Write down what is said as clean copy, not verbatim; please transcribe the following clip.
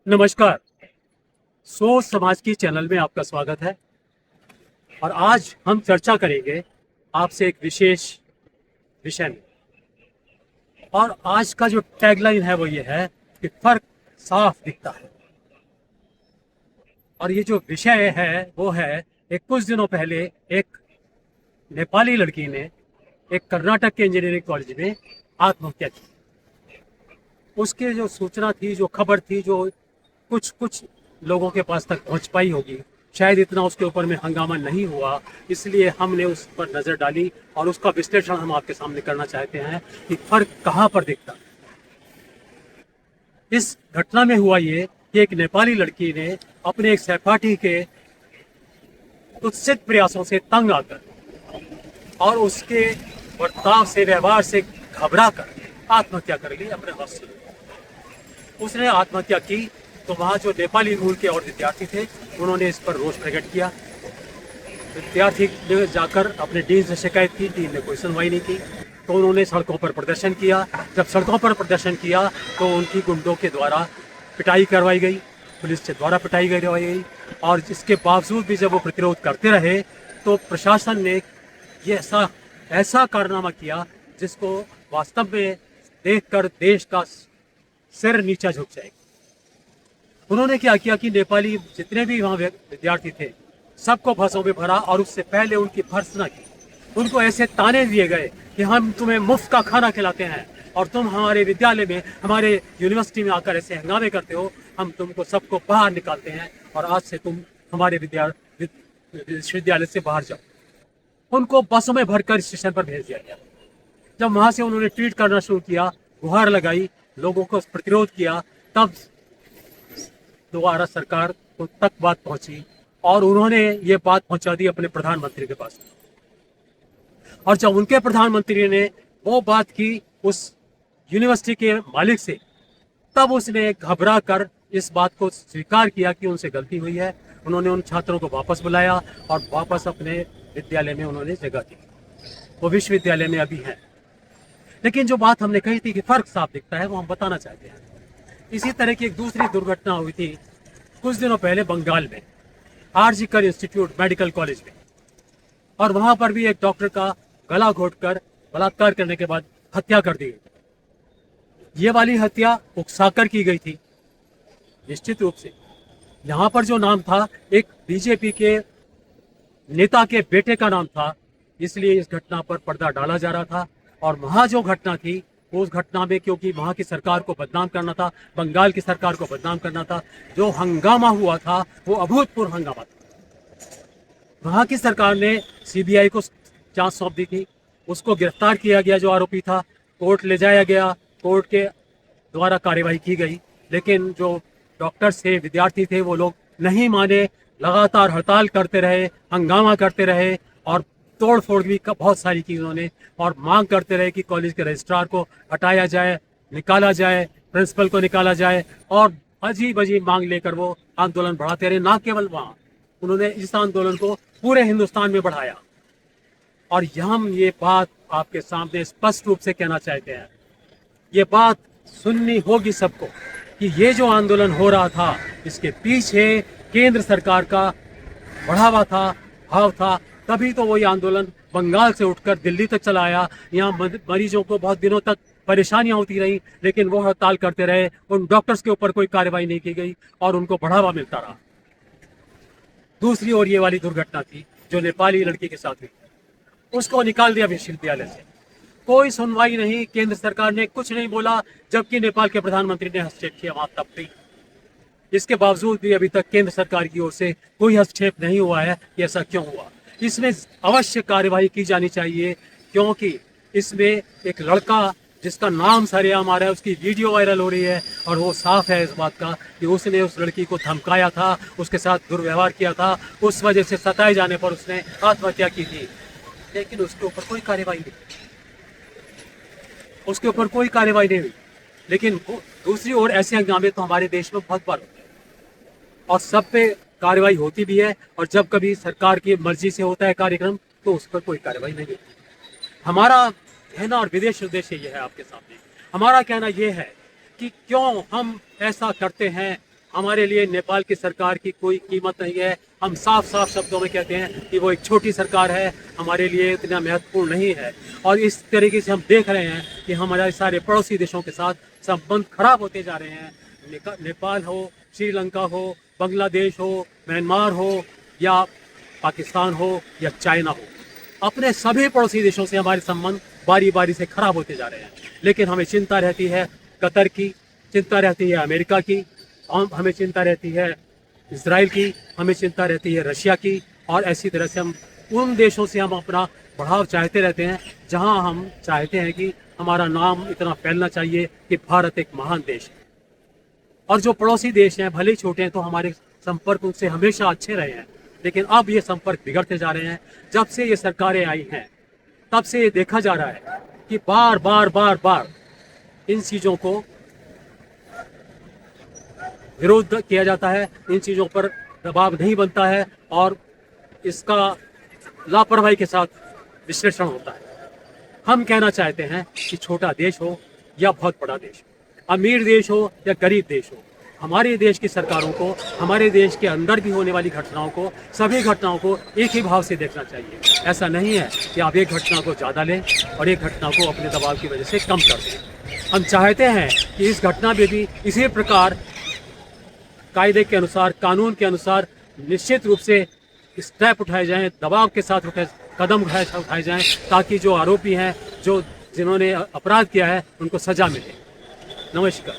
नमस्कार। सोच समाज की चैनल में आपका स्वागत है और आज हम चर्चा करेंगे आपसे एक विशेष विषय में। और आज का जो टैगलाइन है वो ये है कि फर्क साफ दिखता है। और ये जो विषय है वो है, एक कुछ दिनों पहले एक नेपाली लड़की ने एक कर्नाटक के इंजीनियरिंग कॉलेज में आत्महत्या की। उसके जो सूचना थी, जो खबर थी, जो कुछ कुछ लोगों के पास तक पहुंच पाई होगी, शायद इतना उसके ऊपर में हंगामा नहीं हुआ, इसलिए हमने उस पर नजर डाली और उसका विश्लेषण हम आपके सामने करना चाहते हैं कि फर्क कहां पर दिखता। इस घटना में हुआ ये कि एक नेपाली लड़की ने अपने एक सहपाठी के कुत्सित प्रयासों से तंग आकर और उसके बर्ताव से, व्यवहार से घबरा कर आत्महत्या कर ली अपने हॉस्टल में। उसने आत्महत्या की तो वहाँ जो नेपाली मूल के और विद्यार्थी थे उन्होंने इस पर रोष प्रकट किया। विद्यार्थी ने जाकर अपने डीन से शिकायत की, डीन ने कोई सुनवाई नहीं की, तो उन्होंने सड़कों पर प्रदर्शन किया। जब सड़कों पर प्रदर्शन किया तो उनकी गुंडों के द्वारा पिटाई करवाई गई, पुलिस के द्वारा पिटाई करवाई गई। और इसके बावजूद भी जब वो प्रतिरोध करते रहे तो प्रशासन ने ये ऐसा कारनामा किया जिसको वास्तव में देखकर देश का सिर नीचा झुक जाएगा। उन्होंने क्या किया कि नेपाली जितने भी वहाँ विद्यार्थी थे सबको बसों में भरा और उससे पहले उनकी भर्त्सना की। उनको ऐसे ताने दिए गए कि हम तुम्हें मुफ्त का खाना खिलाते हैं और तुम हमारे विद्यालय में, हमारे यूनिवर्सिटी में आकर ऐसे हंगामे करते हो, हम तुमको सबको बाहर निकालते हैं और आज से तुम हमारे विश्वविद्यालय से बाहर जाओ। उनको बसों में भरकर स्टेशन पर भेज दिया गया। जब वहां से उन्होंने ट्वीट करना शुरू किया, गुहार लगाई, लोगों को प्रतिरोध किया, तब दोबारा सरकार को तक बात पहुंची और उन्होंने ये बात पहुंचा दी अपने प्रधानमंत्री के पास। और जब उनके प्रधानमंत्री ने वो बात की उस यूनिवर्सिटी के मालिक से, तब उसने घबरा कर इस बात को स्वीकार किया कि उनसे गलती हुई है। उन्होंने उन छात्रों को वापस बुलाया और वापस अपने विद्यालय में उन्होंने जगह दी। वो विश्वविद्यालय में अभी हैं। लेकिन जो बात हमने कही थी कि फर्क साफ दिखता है, वो हम बताना चाहते हैं। इसी तरह की एक दूसरी दुर्घटना हुई थी कुछ दिनों पहले बंगाल में, आरजीकर इंस्टीट्यूट मेडिकल कॉलेज में। और वहां पर भी एक डॉक्टर का गला घोटकर बलात्कार करने के बाद हत्या कर दी गई। ये वाली हत्या उकसाकर की गई थी निश्चित रूप से। यहाँ पर जो नाम था एक बीजेपी के नेता के बेटे का नाम था, इसलिए इस घटना पर पर्दा डाला जा रहा था। और वहां जो घटना थी उस घटना में, क्योंकि वहां की सरकार को बदनाम करना था, बंगाल की सरकार को बदनाम करना था, जो हंगामा हुआ था वो अभूतपूर्व हंगामा था। वहां की सरकार ने सीबीआई को जांच सौंप दी थी, उसको गिरफ्तार किया गया जो आरोपी था, कोर्ट ले जाया गया, कोर्ट के द्वारा कार्यवाही की गई। लेकिन जो डॉक्टर्स थे, विद्यार्थी थे, वो लोग नहीं माने, लगातार हड़ताल करते रहे, हंगामा करते रहे और तोड़ फोड़ भी बहुत सारी की उन्होंने। और मांग करते रहे कि कॉलेज के रजिस्ट्रार को हटाया जाए, निकाला जाए, प्रिंसिपल को निकाला जाए। और अजीब अजीब मांग लेकर वो आंदोलन बढ़ाते रहे। ना केवल वहाँ, उन्होंने इस आंदोलन को पूरे हिंदुस्तान में बढ़ाया। और हम ये बात आपके सामने स्पष्ट रूप से कहना चाहते हैं, ये बात सुननी होगी सबको कि ये जो आंदोलन हो रहा था इसके पीछे केंद्र सरकार का बढ़ावा था, भाव था। तभी तो वही आंदोलन बंगाल से उठकर दिल्ली तक चला आया। यहाँ मरीजों को बहुत दिनों तक परेशानियां होती रही, लेकिन वो हड़ताल करते रहे, उन डॉक्टर्स के ऊपर कोई कार्रवाई नहीं की गई और उनको बढ़ावा मिलता रहा। दूसरी ओर ये वाली दुर्घटना थी जो नेपाली लड़की के साथ हुई, उसको निकाल दिया विश्वविद्यालय से, कोई सुनवाई नहीं, केंद्र सरकार ने कुछ नहीं बोला, जबकि नेपाल के प्रधानमंत्री ने हस्तक्षेप किया वहां तब भी। इसके बावजूद भी अभी तक केंद्र सरकार की ओर से कोई हस्तक्षेप नहीं हुआ है कि ऐसा क्यों हुआ। इसमें अवश्य कार्यवाही की जानी चाहिए, क्योंकि इसमें एक लड़का जिसका नाम सरेआम आ रहा है, उसकी वीडियो वायरल हो रही है और वो साफ है इस बात का कि उसने उस लड़की को धमकाया था, उसके साथ दुर्व्यवहार किया था, उस वजह से सताए जाने पर उसने आत्महत्या की थी। लेकिन उसके ऊपर कोई कार्यवाही नहीं, उसके ऊपर कोई कार्यवाही नहीं हुई। लेकिन दूसरी ओर ऐसे हंगामे तो हमारे देश में बहुत बार होते हैं और सब पे कार्रवाई होती भी है। और जब कभी सरकार की मर्जी से होता है कार्यक्रम तो उस पर कोई कार्रवाई नहीं होती। हमारा कहना और विदेश उद्देश्य ये है आपके सामने, हमारा कहना ये है कि क्यों हम ऐसा करते हैं, हमारे लिए नेपाल की सरकार की कोई कीमत नहीं है। हम साफ साफ शब्दों में कहते हैं कि वो एक छोटी सरकार है, हमारे लिए इतना महत्वपूर्ण नहीं है। और इस तरीके से हम देख रहे हैं कि हमारे सारे पड़ोसी देशों के साथ संबंध खराब होते जा रहे हैं। नेपाल हो, श्रीलंका हो, बांग्लादेश हो, म्यांमार हो, या पाकिस्तान हो, या चाइना हो, अपने सभी पड़ोसी देशों से हमारे संबंध बारी बारी से खराब होते जा रहे हैं। लेकिन हमें चिंता रहती है कतर की, चिंता रहती है अमेरिका की, हमें चिंता रहती है इजराइल की, हमें चिंता रहती है रशिया की। और ऐसी तरह से हम उन देशों से हम अपना बढ़ाव चाहते रहते हैं जहां हम चाहते हैं कि हमारा नाम इतना फैलना चाहिए कि भारत एक महान देश है। और जो पड़ोसी देश हैं भले ही छोटे हैं तो हमारे संपर्क उनसे हमेशा अच्छे रहे हैं। लेकिन अब ये संपर्क बिगड़ते जा रहे हैं। जब से ये सरकारें आई हैं तब से ये देखा जा रहा है कि बार बार बार बार इन चीज़ों को विरोध किया जाता है, इन चीज़ों पर दबाव नहीं बनता है और इसका लापरवाही के साथ विश्लेषण होता है। हम कहना चाहते हैं कि छोटा देश हो या बहुत बड़ा देश हो, अमीर देश हो या गरीब देश हो, हमारे देश की सरकारों को, हमारे देश के अंदर भी होने वाली घटनाओं को, सभी घटनाओं को एक ही भाव से देखना चाहिए। ऐसा नहीं है कि आप एक घटना को ज़्यादा लें और एक घटना को अपने दबाव की वजह से कम कर दें। हम चाहते हैं कि इस घटना में भी इसी प्रकार कायदे के अनुसार, कानून के अनुसार निश्चित रूप से स्टेप उठाए जाएं, दबाव के साथ कदम उठाए जाएं, ताकि जो आरोपी हैं, जिन्होंने अपराध किया है, उनको सजा मिले। नमस्कार।